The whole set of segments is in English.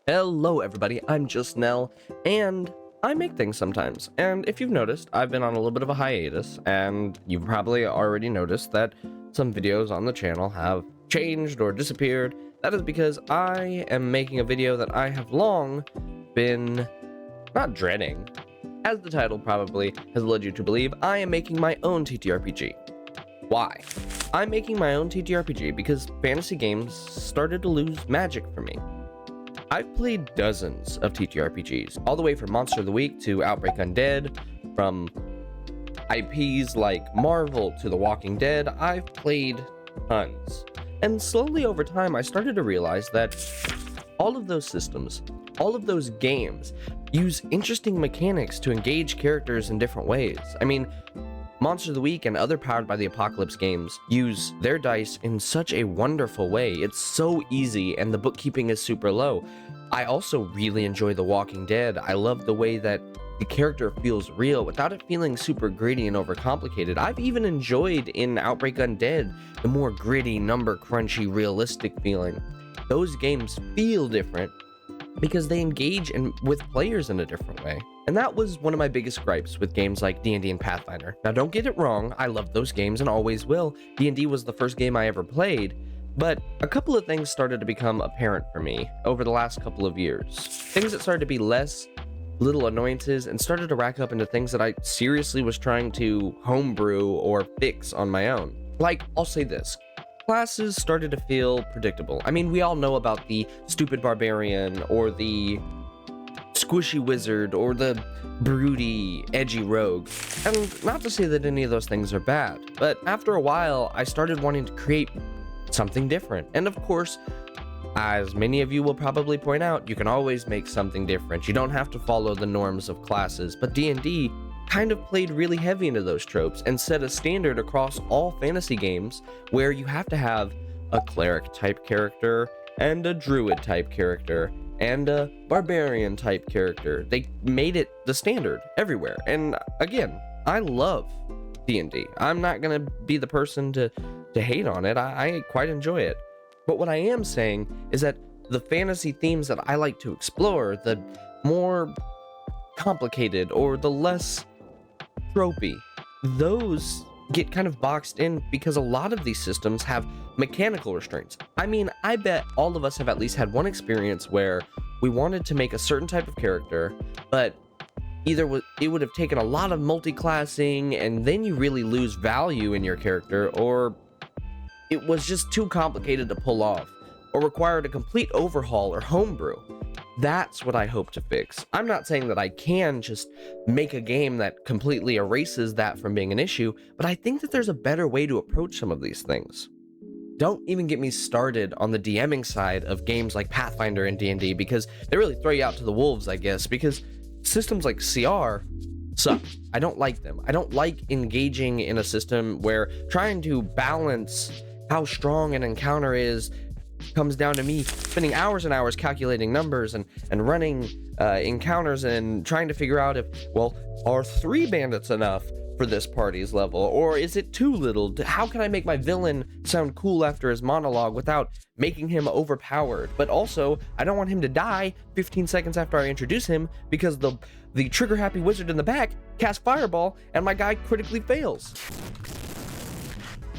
Hello everybody, I'm just Nell, and I make things sometimes. And if you've noticed, I've been on a little bit of a hiatus, and you've probably already noticed that some videos on the channel have changed or disappeared. That is because I am making a video that I have long been not dreading. As the title probably has led you to believe, I am making my own TTRPG. Why? I'm making my own TTRPG because fantasy games started to lose magic for me. I've played dozens of TTRPGs, all the way from Monster of the Week to Outbreak Undead, from IPs like Marvel to The Walking Dead. I've played tons. And slowly over time, I started to realize that all of those systems, all of those games, use interesting mechanics to engage characters in different ways. I mean, Monster of the Week and other Powered by the Apocalypse games use their dice in such a wonderful way. It's so easy and the bookkeeping is super low. I also really enjoy The Walking Dead. I love the way that the character feels real without it feeling super gritty and overcomplicated. I've even enjoyed in Outbreak Undead the more gritty, number crunchy, realistic feeling. Those games feel different because they engage with players in a different way. And that was one of my biggest gripes with games like D&D and Pathfinder. Now don't get it wrong, I love those games and always will. D&D was the first game I ever played, but a couple of things started to become apparent for me over the last couple of years. Things that started to be less little annoyances and started to rack up into things that I seriously was trying to homebrew or fix on my own. Like, I'll say this. Classes started to feel predictable. I mean, we all know about the stupid barbarian or the squishy wizard or the broody, edgy rogue. And not to say that any of those things are bad, but after a while, I started wanting to create something different. And of course, as many of you will probably point out, you can always make something different. You don't have to follow the norms of classes, but D&D kind of played really heavy into those tropes and set a standard across all fantasy games where you have to have a cleric type character and a druid type character and a barbarian type character. They made it the standard everywhere. And again, I love D&D. I'm not gonna be the person to hate on it. I quite enjoy it. But what I am saying is that the fantasy themes that I like to explore, the more complicated or the less tropey, those get kind of boxed in because a lot of these systems have mechanical restraints. I mean, I bet all of us have at least had one experience where we wanted to make a certain type of character, but either it would have taken a lot of multi-classing and then you really lose value in your character, or it was just too complicated to pull off, or required a complete overhaul or homebrew. That's what I hope to fix. I'm not saying that I can just make a game that completely erases that from being an issue, but I think that there's a better way to approach some of these things. Don't even get me started on the DMing side of games like Pathfinder and D&D, because they really throw you out to the wolves, I guess, because systems like CR suck. I don't like them. I don't like engaging in a system where trying to balance how strong an encounter is comes down to me spending hours and hours calculating numbers and running encounters and trying to figure out if, well, are 3 bandits enough for this party's level, or is it too little? How can I make my villain sound cool after his monologue without making him overpowered? But also, I don't want him to die 15 seconds after I introduce him because the trigger happy wizard in the back casts fireball and my guy critically fails.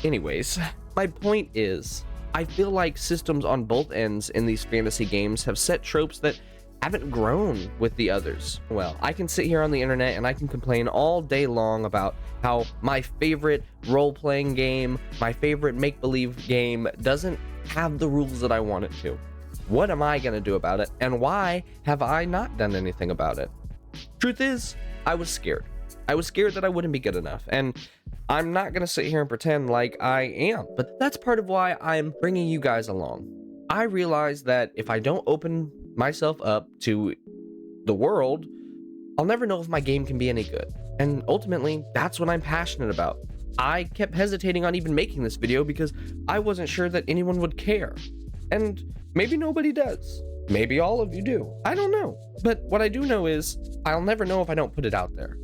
Anyways, my point is, I feel like systems on both ends in these fantasy games have set tropes that haven't grown with the others. Well, I can sit here on the internet and I can complain all day long about how my favorite role-playing game, my favorite make-believe game doesn't have the rules that I want it to. What am I gonna do about it? And why have I not done anything about it? Truth is, I was scared. I was scared that I wouldn't be good enough, and I'm not gonna sit here and pretend like I am, but that's part of why I'm bringing you guys along. I realize that if I don't open myself up to the world, I'll never know if my game can be any good. And ultimately, that's what I'm passionate about. I kept hesitating on even making this video because I wasn't sure that anyone would care. And maybe nobody does. Maybe all of you do. I don't know. But what I do know is I'll never know if I don't put it out there.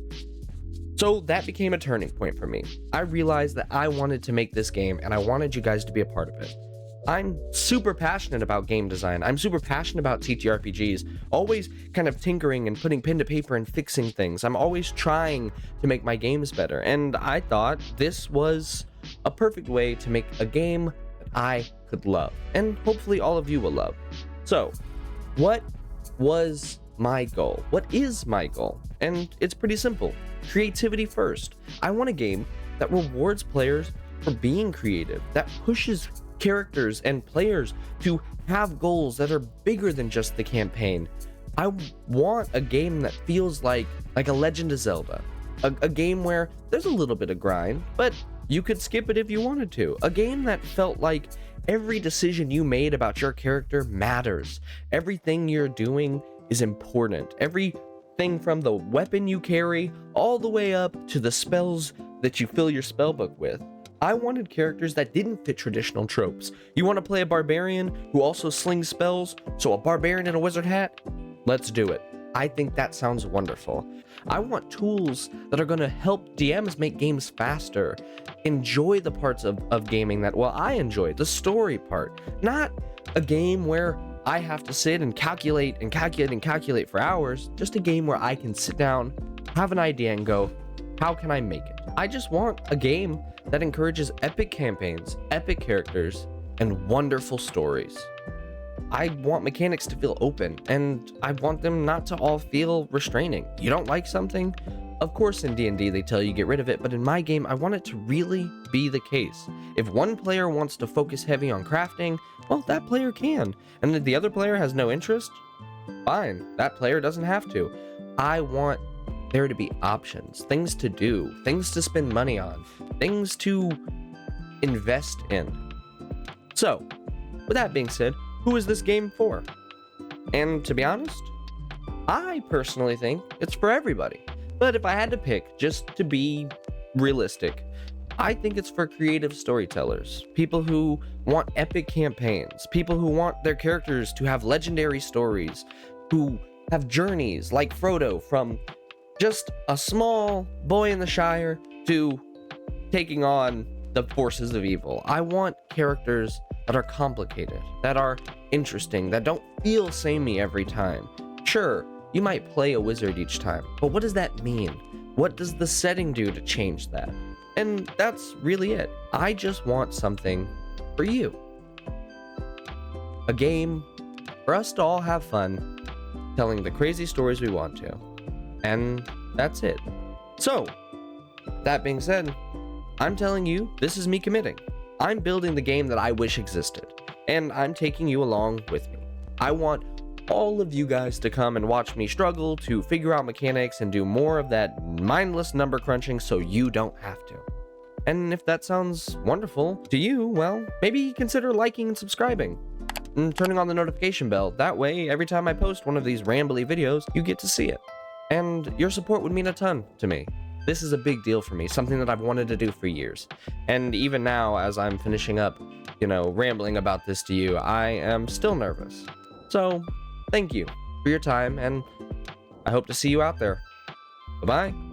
So that became a turning point for me. I realized that I wanted to make this game and I wanted you guys to be a part of it. I'm super passionate about game design. I'm super passionate about TTRPGs, always kind of tinkering and putting pen to paper and fixing things. I'm always trying to make my games better, and I thought this was a perfect way to make a game that I could love, and hopefully all of you will love. So, what was my goal? What is my goal? And it's pretty simple. Creativity first. I want a game that rewards players for being creative, that pushes characters and players to have goals that are bigger than just the campaign. I want a game that feels like a Legend of Zelda, a game where there's a little bit of grind, but you could skip it if you wanted to. A game that felt like every decision you made about your character matters. Everything you're doing is important. Everything from the weapon you carry all the way up to the spells that you fill your spellbook with. I wanted characters that didn't fit traditional tropes. You want to play a barbarian who also slings spells, so a barbarian in a wizard hat? Let's do it. I think that sounds wonderful. I want tools that are going to help DMs make games faster, enjoy the parts of gaming that, well, I enjoy, the story part. Not a game where I have to sit and calculate and calculate and calculate for hours, just a game where I can sit down, have an idea, and go, how can I make it? I just want a game that encourages epic campaigns, epic characters, and wonderful stories. I want mechanics to feel open, and I want them not to all feel restraining. You don't like something? Of course in D&D they tell you get rid of it, but in my game I want it to really be the case. If one player wants to focus heavy on crafting, well, that player can. And if the other player has no interest, fine, that player doesn't have to. I want there to be options, things to do, things to spend money on, things to invest in. So, with that being said, who is this game for? And to be honest, I personally think it's for everybody. But if I had to pick, just to be realistic, I think it's for creative storytellers, people who want epic campaigns, people who want their characters to have legendary stories, who have journeys like Frodo from just a small boy in the Shire to taking on the forces of evil. I want characters that are complicated, that are interesting, that don't feel samey every time. Sure, you might play a wizard each time, but what does that mean? What does the setting do to change that? And that's really it. I just want something for you. A game for us to all have fun, telling the crazy stories we want to. And that's it. So, that being said, I'm telling you, this is me committing. I'm building the game that I wish existed, and I'm taking you along with me. I want all of you guys to come and watch me struggle to figure out mechanics and do more of that mindless number crunching so you don't have to. And if that sounds wonderful to you, well, maybe consider liking and subscribing and turning on the notification bell. That way, every time I post one of these rambly videos, you get to see it. And your support would mean a ton to me. This is a big deal for me, something that I've wanted to do for years. And even now, as I'm finishing up, rambling about this to you, I am still nervous. So, thank you for your time, and I hope to see you out there. Bye-bye.